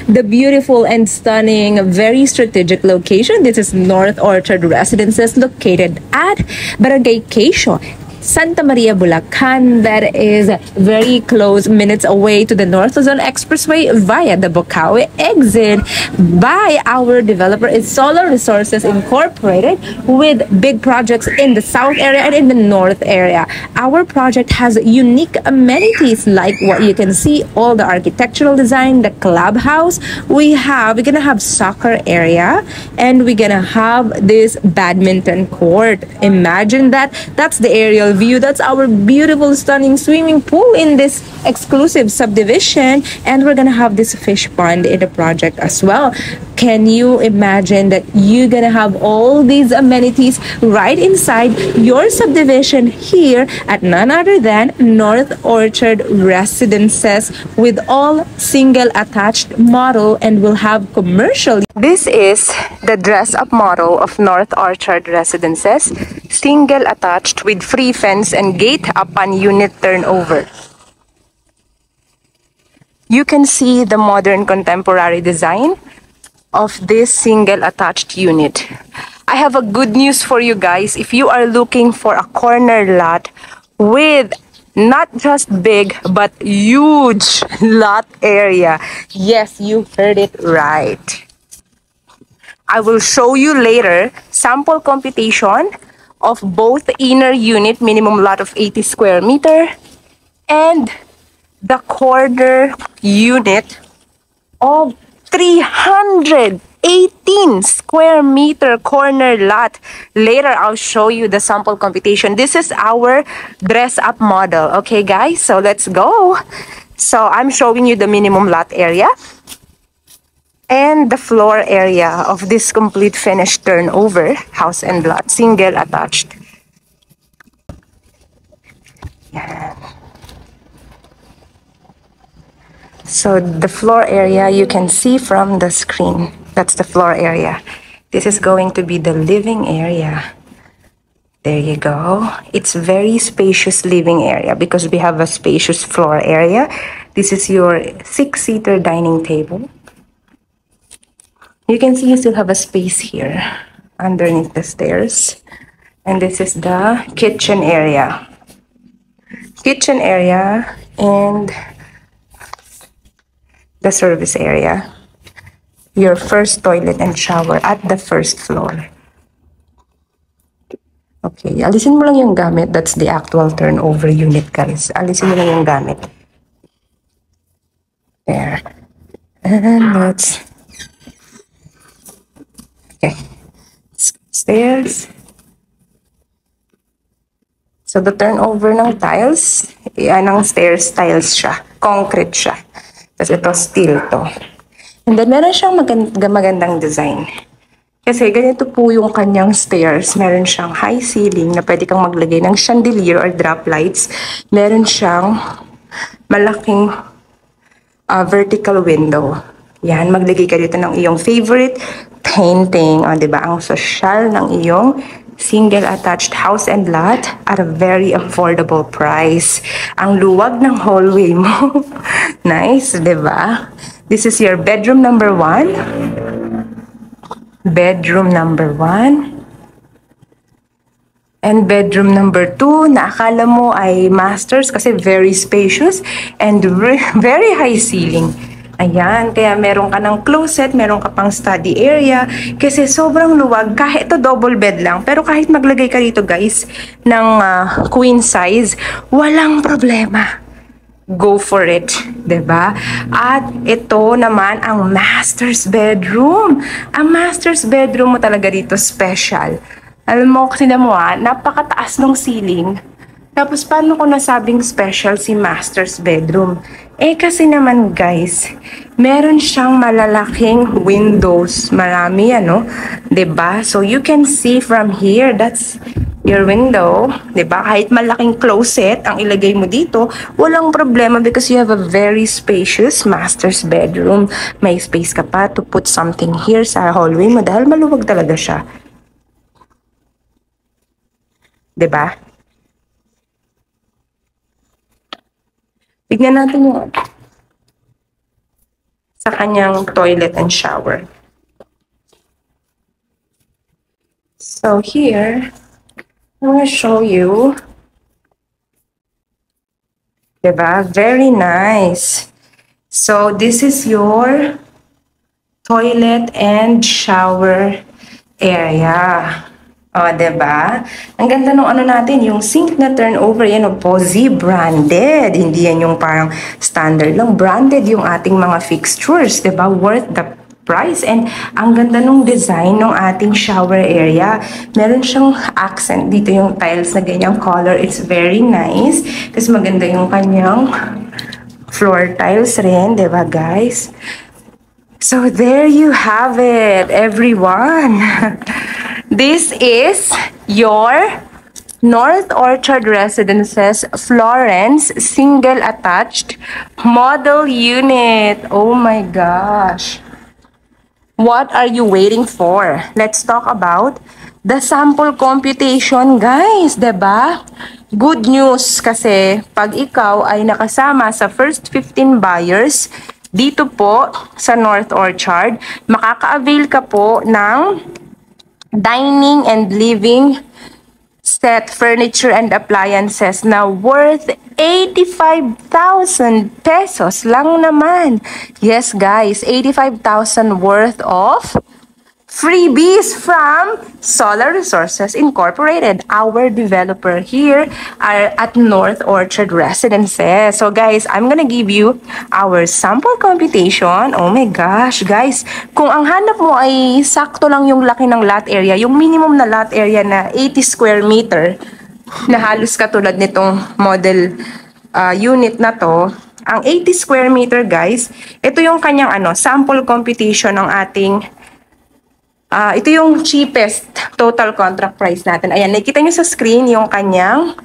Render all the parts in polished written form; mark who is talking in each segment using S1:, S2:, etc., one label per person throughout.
S1: the beautiful and stunning, very strategic location. This is North Orchard Residences located at Barangay Quezon, Santa Maria, Bulacan. That is very close, minutes away to the North Luzon Expressway via the Bocaue exit by our developer is Solar Resources Incorporated, with big projects in the south area and in the north area. Our project has unique amenities like what you can see, all the architectural design, the clubhouse. We're gonna have soccer area, and we're gonna have this badminton court. Imagine that. That's the aerial view. That's our beautiful, stunning swimming pool in this exclusive subdivision, and we're gonna have this fish pond in the project as well. Can you imagine that you're gonna have all these amenities right inside your subdivision here at none other than North Orchard Residences, with all single attached model, and will have commercial. This is the dress-up model of North Orchard Residences, single attached with free fence and gate upon unit turnover. You can see the modern contemporary design of this single attached unit. I have a good news for you guys. If you are looking for a corner lot with not just big but huge lot area, yes, you heard it right. I will show you later sample computation of both inner unit, minimum lot of 80 square meter, and the corner unit of 318 square meter corner lot. Later, I'll show you the sample computation. This is our dress-up model. Okay, guys? So, let's go. So, I'm showing you the minimum lot area and the floor area of this complete finished turnover house and lot, single attached. Yeah. So the floor area you can see from the screen. That's the floor area. This is going to be the living area. There you go. It's very spacious living area because we have a spacious floor area. This is your 6-seater dining table. You can see you still have a space here underneath the stairs. And this is the kitchen area. Kitchen area and the service area. Your first toilet and shower at the first floor. Okay, alisin mo lang yung gamit. That's the actual turnover unit, guys. Alisin mo lang yung gamit. There. And let's... Okay. Stairs. So, the turnover ng tiles, yan ang stairs tiles siya. Concrete siya. Tapos ito, steel to. And then, meron siyang magandang design. Kasi ganito po yung kanyang stairs. Meron siyang high ceiling na pwede kang maglagay ng chandelier or drop lights. Meron siyang malaking vertical window. Yan, maglagay ka dito ng iyong favorite painting. O, diba? Ang social ng iyong single attached house and lot at a very affordable price. Ang luwag ng hallway mo. Nice, diba? This is your bedroom number 1. Bedroom number 1. And bedroom number 2, na akala mo ay masters kasi very spacious and very high ceiling. Ayan, kaya meron ka ng closet, meron ka pang study area kasi sobrang luwag. Kahit ito double bed lang, pero kahit maglagay ka dito guys ng queen size, walang problema. Go for it, 'di ba? At ito naman ang master's bedroom. Ang master's bedroom mo talaga dito special. Alam mo, kasi napakataas ng ceiling. Tapos paano ko nasabing special si master's bedroom? Eh kasi naman guys, meron siyang malalaking windows. Marami 'di ba? So you can see from here, that's your window, 'di ba? Kahit malaking closet ang ilagay mo dito, walang problema because you have a very spacious master's bedroom. May space ka pa to put something here sa hallway mo dahil maluwag talaga siya. 'Di ba? Tignan natin yung
S2: sa kanyang toilet and shower. So here, I'm going to show you. Diba? Very nice. So this is your toilet and shower area. O, diba? Ang ganda nung ano natin, yung sink na turnover, yan o po, Z-branded. Hindi yan yung parang standard lang. Branded yung ating mga fixtures, diba? Worth the price. And ang ganda nung design ng ating shower area. Meron siyang accent dito yung tiles na ganyang color. It's very nice. Kasi maganda yung kanyang floor tiles rin, diba guys? So there you have it, everyone. This is your North Orchard Residences Florence single attached model unit. Oh my gosh. What are you waiting for? Let's talk about the sample computation, guys, 'di ba? Good news kasi pag ikaw ay nakasama sa first 15 buyers dito po sa North Orchard, makaka-avail ka po ng dining and living set, furniture and appliances na worth 85,000 pesos lang naman. Yes guys, 85,000 worth of freebies from Solar Resources Incorporated, our developer here at North Orchard Residences. So guys, I'm gonna give you our sample computation. Oh my gosh, guys, kung ang hanap mo ay sakto lang yung laki ng lot area, yung minimum na lot area na 80 square meter, na halos katulad nitong model unit na to, ang 80 square meter guys, ito yung kanyang sample computation ng ating ito yung cheapest total contract price natin. Ayan, nakikita nyo sa screen yung kanyang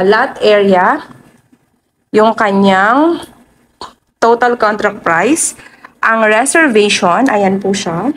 S2: lot area, yung kanyang total contract price, ang reservation, ayan po siya.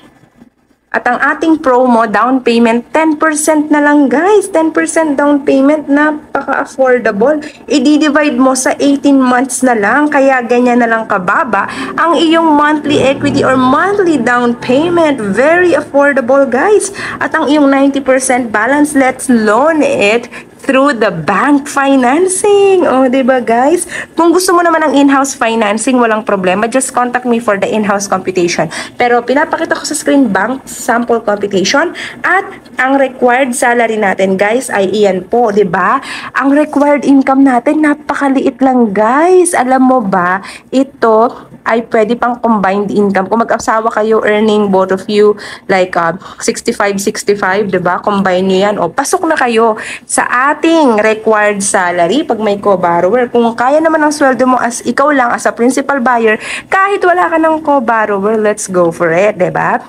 S2: At ang ating promo, down payment, 10% na lang guys. 10% down payment, napaka-affordable. I-divide mo sa 18 months na lang, kaya ganyan na lang kababa ang iyong monthly equity or monthly down payment. Very affordable guys. At ang iyong 90% balance, let's loan it through the bank financing. O, diba guys? Kung gusto mo naman ng in-house financing, walang problema. Just contact me for the in-house computation. Pero pinapakita ko sa screen bank sample computation at ang required salary natin, guys, ay iyan po, diba? Ang required income natin, napakaliit lang, guys. Alam mo ba, ito ay pwede pang combined income. Kung mag-asawa kayo, earning both of you like 65-65, diba? Combine nyo yan. O, pasok na kayo sa ating required salary pag may co-borrower. Kung kaya naman ang sweldo mo as ikaw lang, as a principal buyer, kahit wala ka ng co-borrower, let's go for it, diba?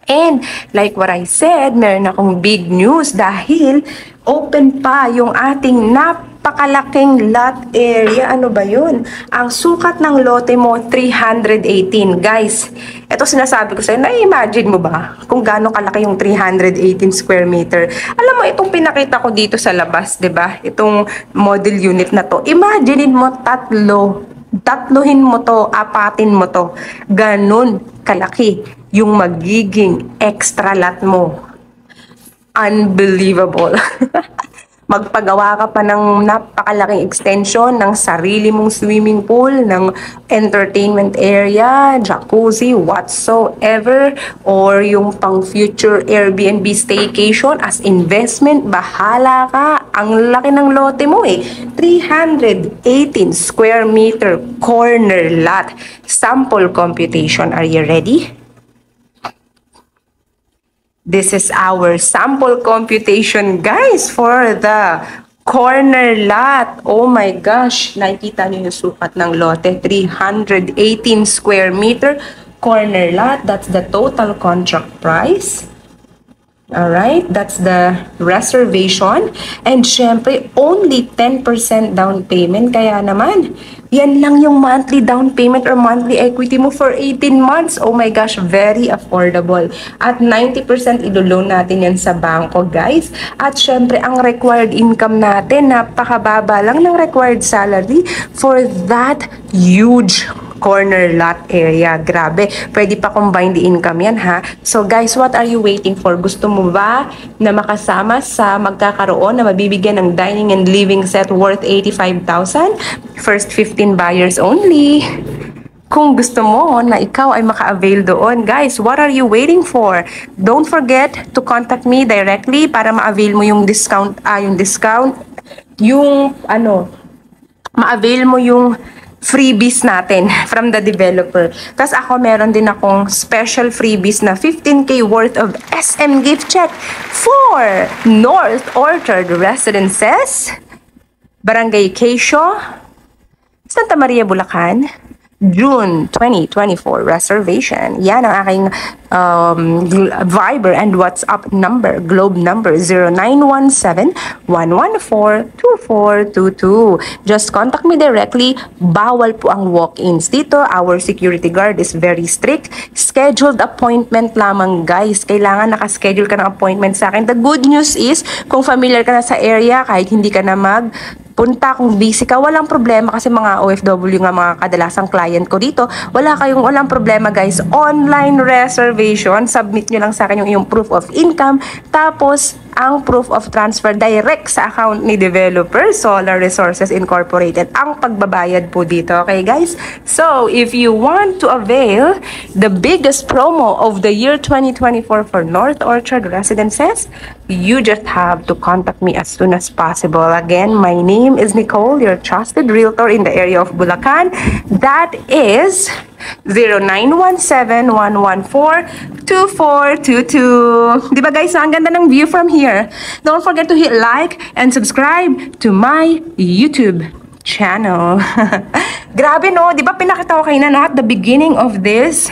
S2: And like what I said, meron akong big news dahil open pa yung ating napakalaking lot area. Ano ba yun? Ang sukat ng lote mo, 318. Guys, ito sinasabi ko sa'yo, na-imagine mo ba kung gaano kalaki yung 318 square meter? Alam mo, itong pinakita ko dito sa labas, 'di ba? Itong model unit na to. Imaginein mo, tatluhin mo to, apatin mo to. Ganun kalaki yung magiging extra lot mo. Unbelievable. Magpagawa ka pa ng napakalaking extension ng sarili mong swimming pool, ng entertainment area, jacuzzi, whatsoever, or yung pang future Airbnb staycation as investment, bahala ka. Ang laki ng lote mo 318 square meter corner lot. Sample computation. Are you ready? This is our sample computation, guys, for the corner lot. Oh my gosh, nakikita niyo yung sukat ng lote, 318 square meter corner lot. That's the total contract price. Alright, that's the reservation. And syempre, only 10% down payment. Kaya naman, yan lang yung monthly down payment or monthly equity mo for 18 months. Oh my gosh, very affordable. At 90% ilo-loan natin yan sa bangko, guys. At syempre, ang required income natin, napakababa lang ng required salary for that huge corner lot area. Grabe, pwede pa combine the income yan ha. So guys, what are you waiting for? Gusto mo ba na makasama sa magkakaroon na mabibigyan ng dining and living set worth 85,000? First 15 buyers only. Kung gusto mo na ikaw ay maka-avail doon, guys, what are you waiting for? Don't forget to contact me directly para ma-avail mo yung discount, ma-avail mo yung freebies natin from the developer. Tapos ako, meron din akong special freebies na 15K worth of SM gift check for North Orchard Residences, Barangay Quezon, Santa Maria, Bulacan, June 2024 reservation. Yan ang aking Viber and WhatsApp number, Globe number 0917-114-2422. Just contact me directly. Bawal po ang walk-ins dito. Our security guard is very strict. Scheduled appointment lamang, guys. Kailangan nakaschedule ka ng appointment sa akin. The good news is, kung familiar ka na sa area, kahit hindi ka na punta, kung busy ka, walang problema kasi mga OFW nga mga kadalasang client ko dito, walang problema guys. Online reservation, submit nyo lang sa akin yung proof of income, tapos ang proof of transfer direct sa account ni developer Solar Resources Incorporated ang pagbabayad po dito. Okay guys? So, if you want to avail the biggest promo of the year 2024 for North Orchard Residences, you just have to contact me as soon as possible. Again, my name is Nicole, your trusted realtor in the area of Bulacan. That is 0917-114-2422. Diba guys, ang ganda ng view from here. Don't forget to hit like and subscribe to my YouTube channel. Grabe no, diba pinakita ko kayo na at the beginning of this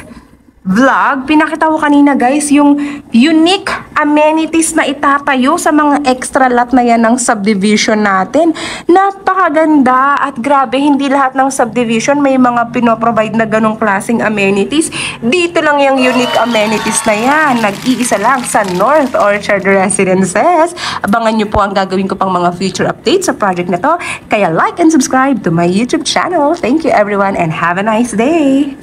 S2: vlog, pinakita ko kanina guys yung unique amenities na itatayo sa mga extra lot na yan ng subdivision natin. Napakaganda at grabe, hindi lahat ng subdivision may mga pinoprovide na ganong klaseng amenities. Dito lang yung unique amenities na yan. Nag-iisa lang sa North Orchard Residences. Abangan nyo po ang gagawin ko pang mga future updates sa project na to. Kaya like and subscribe to my YouTube channel. Thank you everyone and have a nice day!